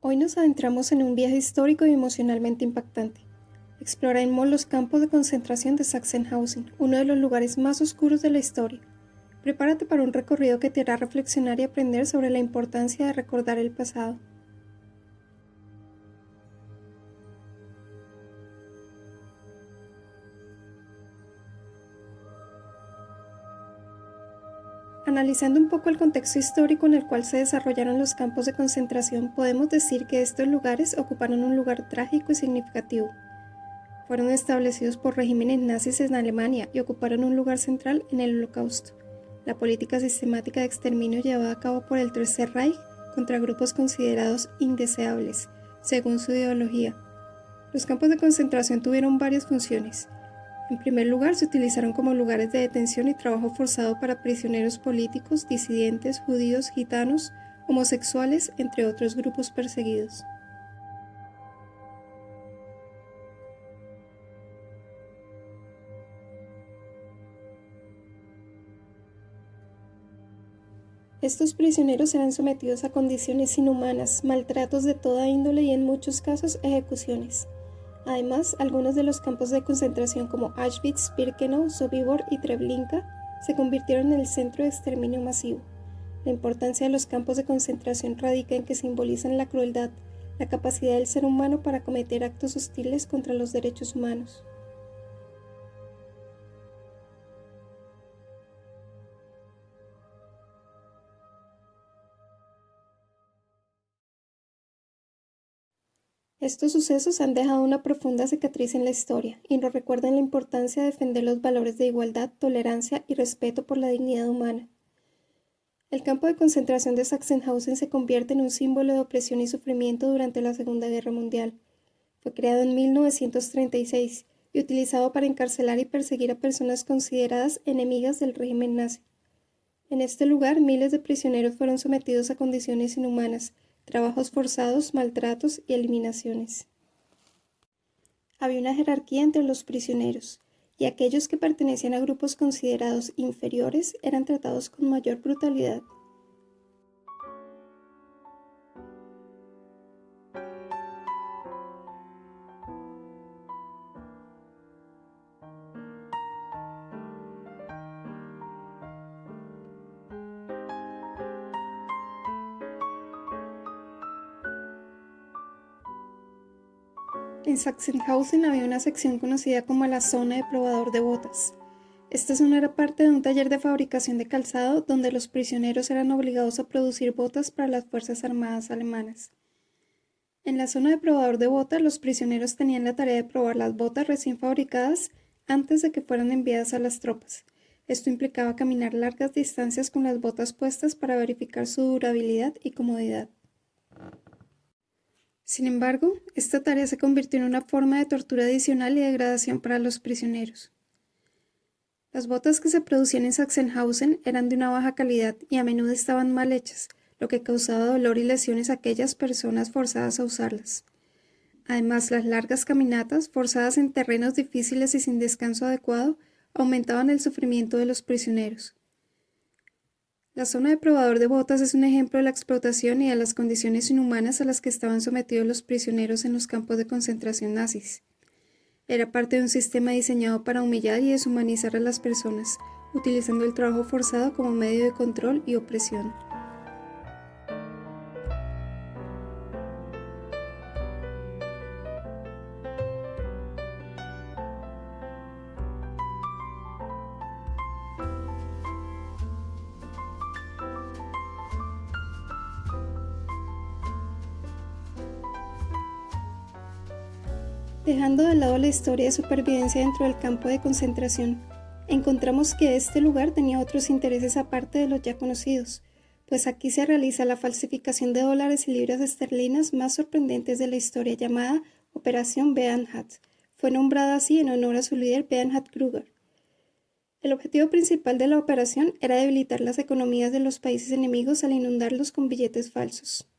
Hoy nos adentramos en un viaje histórico y emocionalmente impactante. Exploraremos los campos de concentración de Sachsenhausen, uno de los lugares más oscuros de la historia. Prepárate para un recorrido que te hará reflexionar y aprender sobre la importancia de recordar el pasado. Analizando un poco el contexto histórico en el cual se desarrollaron los campos de concentración, podemos decir que estos lugares ocuparon un lugar trágico y significativo. Fueron establecidos por regímenes nazis en Alemania y ocuparon un lugar central en el Holocausto, la política sistemática de exterminio llevada a cabo por el Tercer Reich contra grupos considerados indeseables, según su ideología. Los campos de concentración tuvieron varias funciones. En primer lugar, se utilizaron como lugares de detención y trabajo forzado para prisioneros políticos, disidentes, judíos, gitanos, homosexuales, entre otros grupos perseguidos. Estos prisioneros eran sometidos a condiciones inhumanas, maltratos de toda índole y en muchos casos ejecuciones. Además, algunos de los campos de concentración como Auschwitz, Birkenau, Sobibor y Treblinka se convirtieron en el centro de exterminio masivo. La importancia de los campos de concentración radica en que simbolizan la crueldad, la capacidad del ser humano para cometer actos hostiles contra los derechos humanos. Estos sucesos han dejado una profunda cicatriz en la historia y nos recuerdan la importancia de defender los valores de igualdad, tolerancia y respeto por la dignidad humana. El campo de concentración de Sachsenhausen se convierte en un símbolo de opresión y sufrimiento durante la Segunda Guerra Mundial. Fue creado en 1936 y utilizado para encarcelar y perseguir a personas consideradas enemigas del régimen nazi. En este lugar, miles de prisioneros fueron sometidos a condiciones inhumanas, trabajos forzados, maltratos y eliminaciones. Había una jerarquía entre los prisioneros, y aquellos que pertenecían a grupos considerados inferiores eran tratados con mayor brutalidad. En Sachsenhausen había una sección conocida como la zona de probador de botas. Esta zona era parte de un taller de fabricación de calzado donde los prisioneros eran obligados a producir botas para las Fuerzas Armadas alemanas. En la zona de probador de botas, los prisioneros tenían la tarea de probar las botas recién fabricadas antes de que fueran enviadas a las tropas. Esto implicaba caminar largas distancias con las botas puestas para verificar su durabilidad y comodidad. Sin embargo, esta tarea se convirtió en una forma de tortura adicional y degradación para los prisioneros. Las botas que se producían en Sachsenhausen eran de una baja calidad y a menudo estaban mal hechas, lo que causaba dolor y lesiones a aquellas personas forzadas a usarlas. Además, las largas caminatas, forzadas en terrenos difíciles y sin descanso adecuado, aumentaban el sufrimiento de los prisioneros. La zona de probador de botas es un ejemplo de la explotación y de las condiciones inhumanas a las que estaban sometidos los prisioneros en los campos de concentración nazis. Era parte de un sistema diseñado para humillar y deshumanizar a las personas, utilizando el trabajo forzado como medio de control y opresión. Dejando de lado la historia de supervivencia dentro del campo de concentración, encontramos que este lugar tenía otros intereses aparte de los ya conocidos, pues aquí se realiza la falsificación de dólares y libras esterlinas más sorprendentes de la historia, llamada Operación Bernhard. Fue nombrada así en honor a su líder Bernhard Krüger. El objetivo principal de la operación era debilitar las economías de los países enemigos al inundarlos con billetes falsos.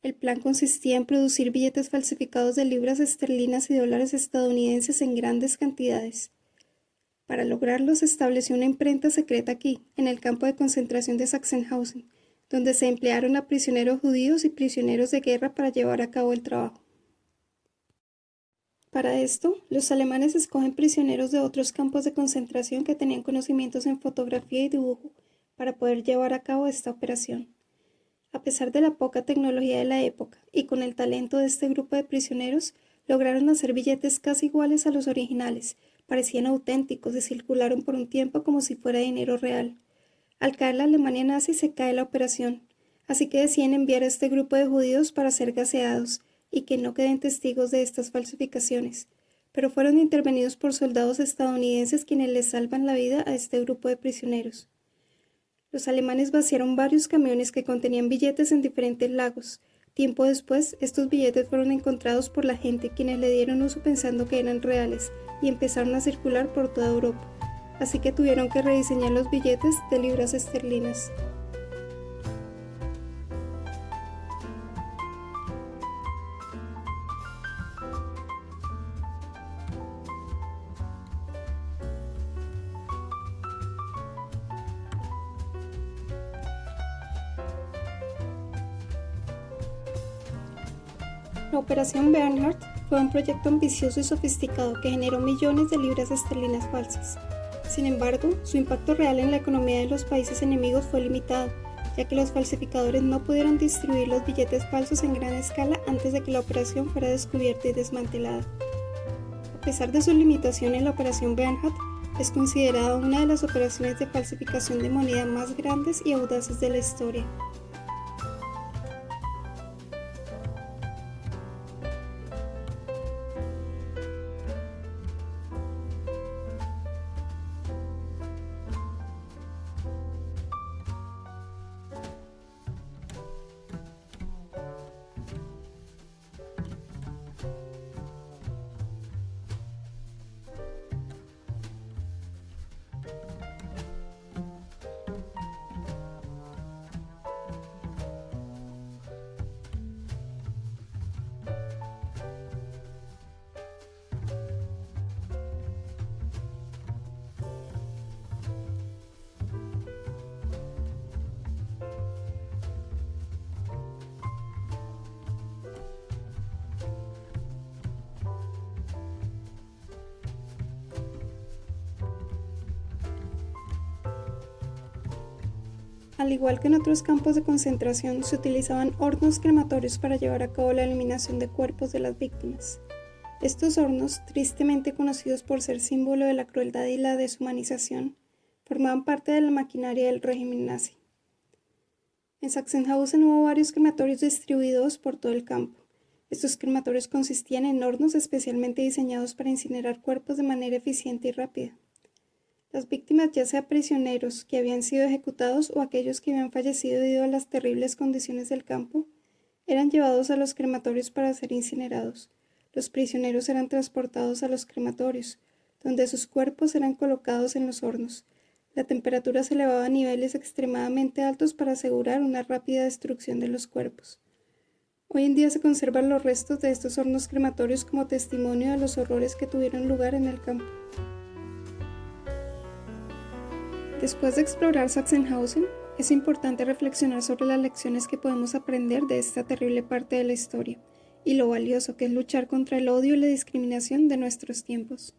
El plan consistía en producir billetes falsificados de libras esterlinas y dólares estadounidenses en grandes cantidades. Para lograrlo se estableció una imprenta secreta aquí, en el campo de concentración de Sachsenhausen, donde se emplearon a prisioneros judíos y prisioneros de guerra para llevar a cabo el trabajo. Para esto, los alemanes escogen prisioneros de otros campos de concentración que tenían conocimientos en fotografía y dibujo para poder llevar a cabo esta operación. A pesar de la poca tecnología de la época y con el talento de este grupo de prisioneros, lograron hacer billetes casi iguales a los originales, parecían auténticos y circularon por un tiempo como si fuera dinero real. Al caer la Alemania nazi se cae la operación, así que deciden enviar a este grupo de judíos para ser gaseados y que no queden testigos de estas falsificaciones, pero fueron intervenidos por soldados estadounidenses quienes les salvan la vida a este grupo de prisioneros. Los alemanes vaciaron varios camiones que contenían billetes en diferentes lagos. Tiempo después, estos billetes fueron encontrados por la gente quienes le dieron uso pensando que eran reales y empezaron a circular por toda Europa, así que tuvieron que rediseñar los billetes de libras esterlinas. La Operación Bernhard fue un proyecto ambicioso y sofisticado que generó millones de libras esterlinas falsas. Sin embargo, su impacto real en la economía de los países enemigos fue limitado, ya que los falsificadores no pudieron distribuir los billetes falsos en gran escala antes de que la operación fuera descubierta y desmantelada. A pesar de su limitación en la Operación Bernhard, es considerada una de las operaciones de falsificación de moneda más grandes y audaces de la historia. Al igual que en otros campos de concentración, se utilizaban hornos crematorios para llevar a cabo la eliminación de cuerpos de las víctimas. Estos hornos, tristemente conocidos por ser símbolo de la crueldad y la deshumanización, formaban parte de la maquinaria del régimen nazi. En Sachsenhausen hubo varios crematorios distribuidos por todo el campo. Estos crematorios consistían en hornos especialmente diseñados para incinerar cuerpos de manera eficiente y rápida. Las víctimas, ya sea prisioneros que habían sido ejecutados o aquellos que habían fallecido debido a las terribles condiciones del campo, eran llevados a los crematorios para ser incinerados. Los prisioneros eran transportados a los crematorios, donde sus cuerpos eran colocados en los hornos. La temperatura se elevaba a niveles extremadamente altos para asegurar una rápida destrucción de los cuerpos. Hoy en día se conservan los restos de estos hornos crematorios como testimonio de los horrores que tuvieron lugar en el campo. Después de explorar Sachsenhausen, es importante reflexionar sobre las lecciones que podemos aprender de esta terrible parte de la historia y lo valioso que es luchar contra el odio y la discriminación de nuestros tiempos.